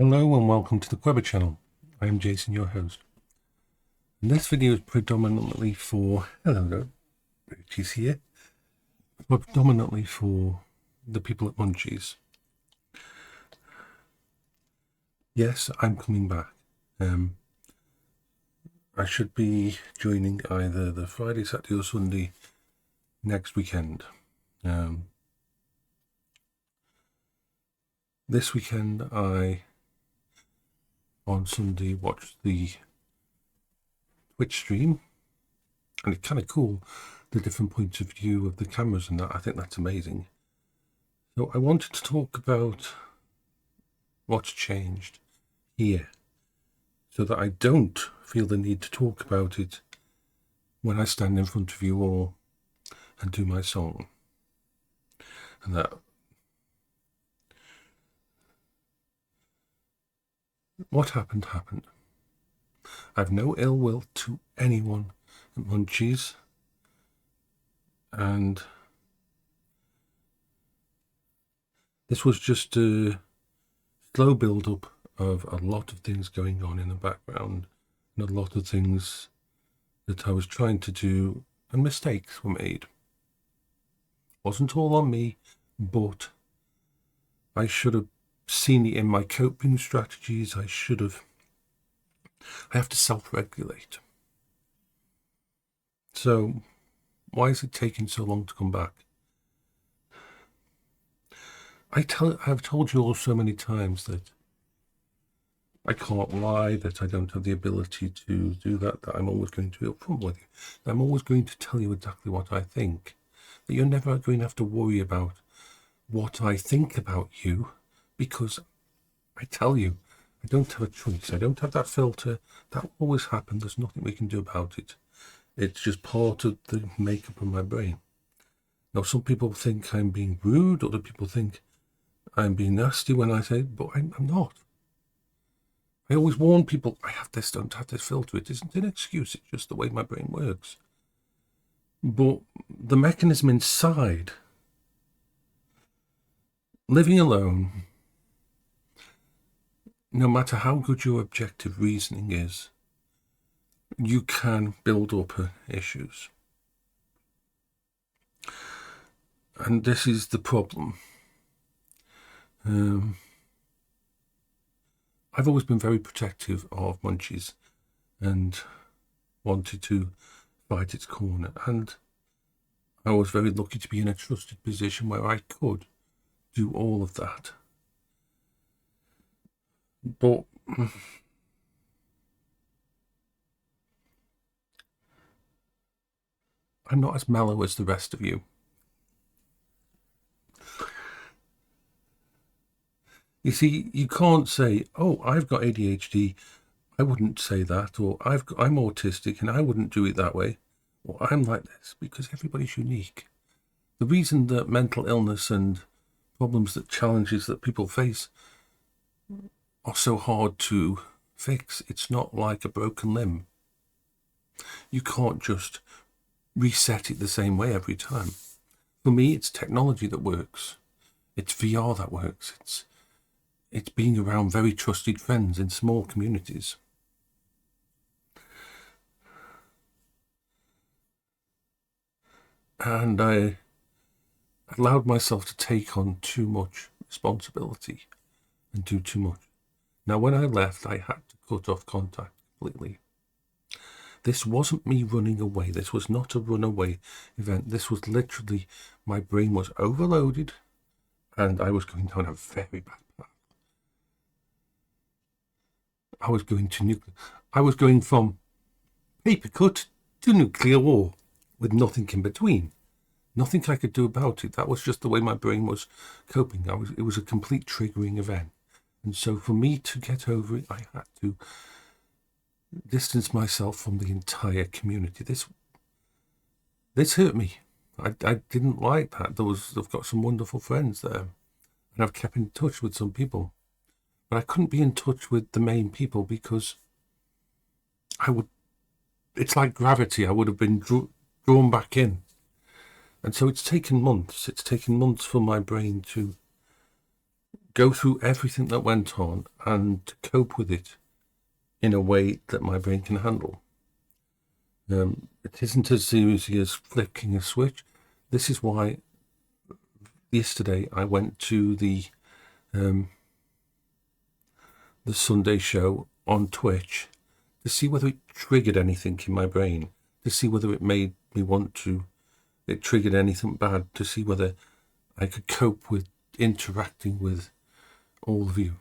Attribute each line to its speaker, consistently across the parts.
Speaker 1: Hello and welcome to the Quebber channel. I am Jason, your host. And this video is predominantly for, hello, Richie's here, predominantly for the people at Munchies. Yes, I'm coming back. I should be joining either the Friday, Saturday or Sunday next weekend. This weekend on Sunday watched the Twitch stream, and it's kind of cool, the different points of view of the cameras and that. I think that's amazing. So I wanted to talk about what's changed here so that I don't feel the need to talk about it when I stand in front of you all and do my song. And that what happened. I've no ill will to anyone at Munchies, and this was just a slow build-up of a lot of things going on in the background, and a lot of things that I was trying to do, and mistakes were made. Wasn't all on me, but I should have seen it in my coping strategies. I have to self-regulate. So why is it taking so long to come back? I've told you all so many times that I can't lie, that I don't have the ability to do that I'm always going to be upfront with you. I'm always going to tell you exactly what I think. That you're never going to have to worry about what I think about you, because I tell you, I don't have a choice. I don't have that filter. That will always happen. There's nothing we can do about it. It's just part of the makeup of my brain. Now, some people think I'm being rude. Other people think I'm being nasty when I say, but I'm not. I always warn people, I have this, don't have this filter. It isn't an excuse. It's just the way my brain works. But the mechanism inside, living alone, no matter how good your objective reasoning is, you can build up issues. And this is the problem. I've always been very protective of Munchies and wanted to fight its corner. And I was very lucky to be in a trusted position where I could do all of that. But I'm not as mellow as the rest of you. You see, you can't say, oh, I've got ADHD, I wouldn't say that, or I'm autistic and I wouldn't do it that way, or I'm like this, because everybody's unique. The reason that mental illness and challenges that people face are so hard to fix, it's not like a broken limb. You can't just reset it the same way every time. For me, it's technology that works. It's VR that works. It's being around very trusted friends in small communities. And I allowed myself to take on too much responsibility and do too much. Now, when I left, I had to cut off contact completely. This wasn't me running away. This was not a runaway event. This was literally, my brain was overloaded and I was going down a very bad path. I was going from paper cut to nuclear war with nothing in between. Nothing I could do about it. That was just the way my brain was coping. It was a complete triggering event. And so for me to get over it, I had to distance myself from the entire community. This hurt me. I didn't like that. I've got some wonderful friends there, and I've kept in touch with some people. But I couldn't be in touch with the main people because it's like gravity. I would have been drawn back in. And so it's taken months. It's taken months for my brain to go through everything that went on and to cope with it in a way that my brain can handle. It isn't as easy as flicking a switch. This is why yesterday I went to the Sunday show on Twitch to see whether it triggered anything in my brain, to see whether it made me want to, it triggered anything bad, to see whether I could cope with interacting with all of you.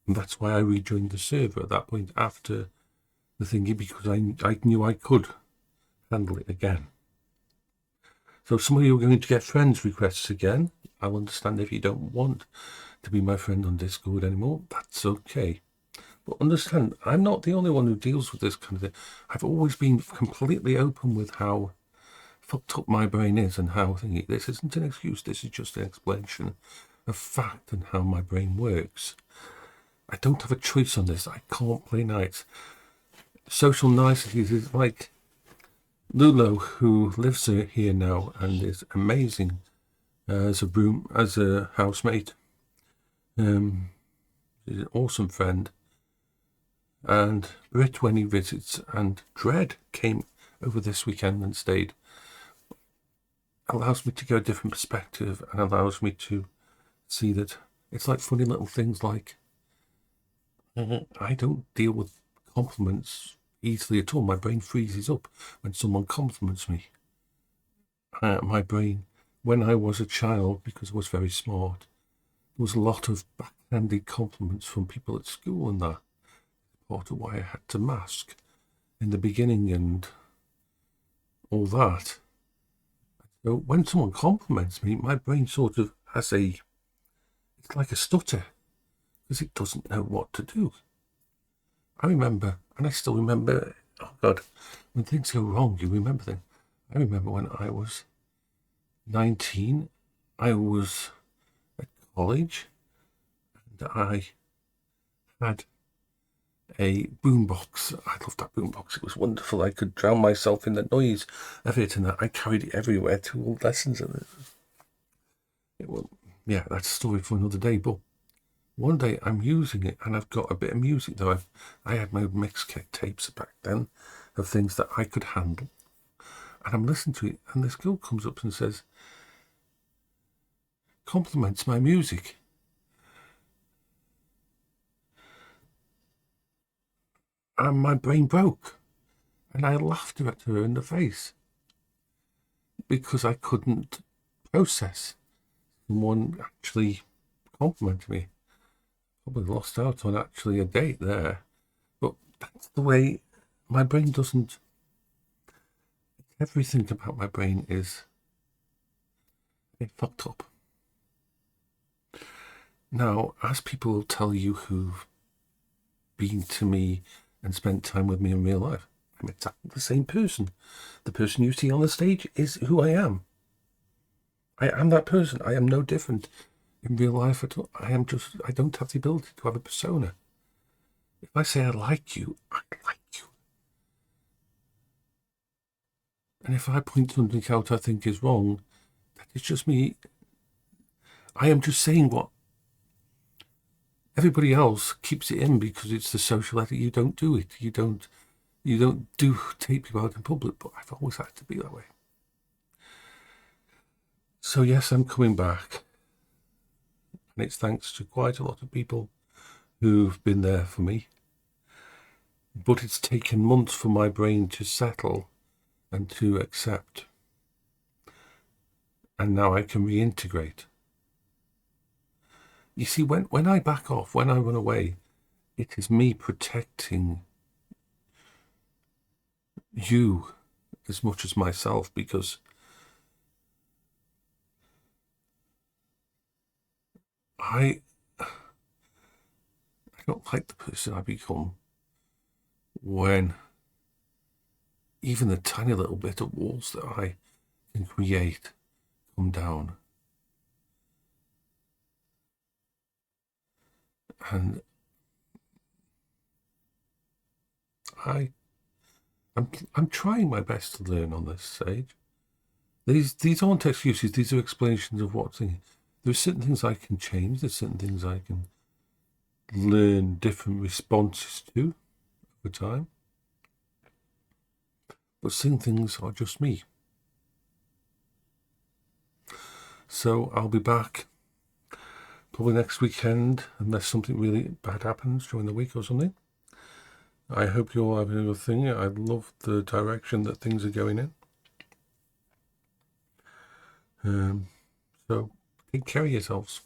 Speaker 1: And that's why I rejoined the server at that point after the thingy, because I knew I could handle it again. So some of you are going to get friends requests again. I'll understand if you don't want to be my friend on Discord anymore. That's okay. But understand, I'm not the only one who deals with this kind of thing. I've always been completely open with how fucked up my brain is and how thingy. This isn't an excuse. This is just an explanation of fact and how my brain works. I don't have a choice on this. I can't play nights. Social niceties is like Lulo, who lives here now and is amazing as a housemate. She's an awesome friend. And Brit, when he visits, and Dread came over this weekend and stayed, allows me to get a different perspective and allows me to see that it's like funny little things like I don't deal with compliments easily at all. My brain freezes up when someone compliments me. My brain, when I was a child, because I was very smart, there was a lot of backhanded compliments from people at school and that. Part of why I had to mask in the beginning and all that. So when someone compliments me, my brain sort of has it's like a stutter because it doesn't know what to do. I remember, and I still remember, oh God, when things go wrong, you remember things. I remember when I was 19, I was at college and I had a boombox. I loved that boombox. It was wonderful. I could drown myself in the noise of it, and I carried it everywhere to all lessons. And yeah, that's a story for another day. But one day I'm using it, and I've got a bit of music though. I had my mix tapes back then of things that I could handle, and I'm listening to it, and this girl comes up and says, compliments my music. And my brain broke. And I laughed at her in the face because I couldn't process someone actually complimenting me. Probably lost out on actually a date there. But that's the way my brain doesn't. Everything about my brain is fucked up. Now, as people will tell you who've been to me and spent time with me in real life, I'm exactly the same person. The person you see on the stage is who I am. I am that person. I am no different in real life at all. I don't have the ability to have a persona. If I say I like you, I like you. And if I point something out I think is wrong, that is just me. I am just saying what everybody else keeps it in because it's the social ethic. You don't do it. You don't take people out in public, but I've always had to be that way. So yes, I'm coming back. And it's thanks to quite a lot of people who've been there for me. But it's taken months for my brain to settle and to accept. And now I can reintegrate. You see, when I back off, when I run away, it is me protecting you as much as myself, because I don't like the person I become when even the tiny little bit of walls that I can create come down. And I'm trying my best to learn on this stage. These aren't excuses. These are explanations of what's in. There's certain things I can change. There's certain things I can learn different responses to over time. But some things are just me. So I'll be back probably next weekend, unless something really bad happens during the week or something. I hope you're having a good thing. I love the direction that things are going in. So take care of yourselves.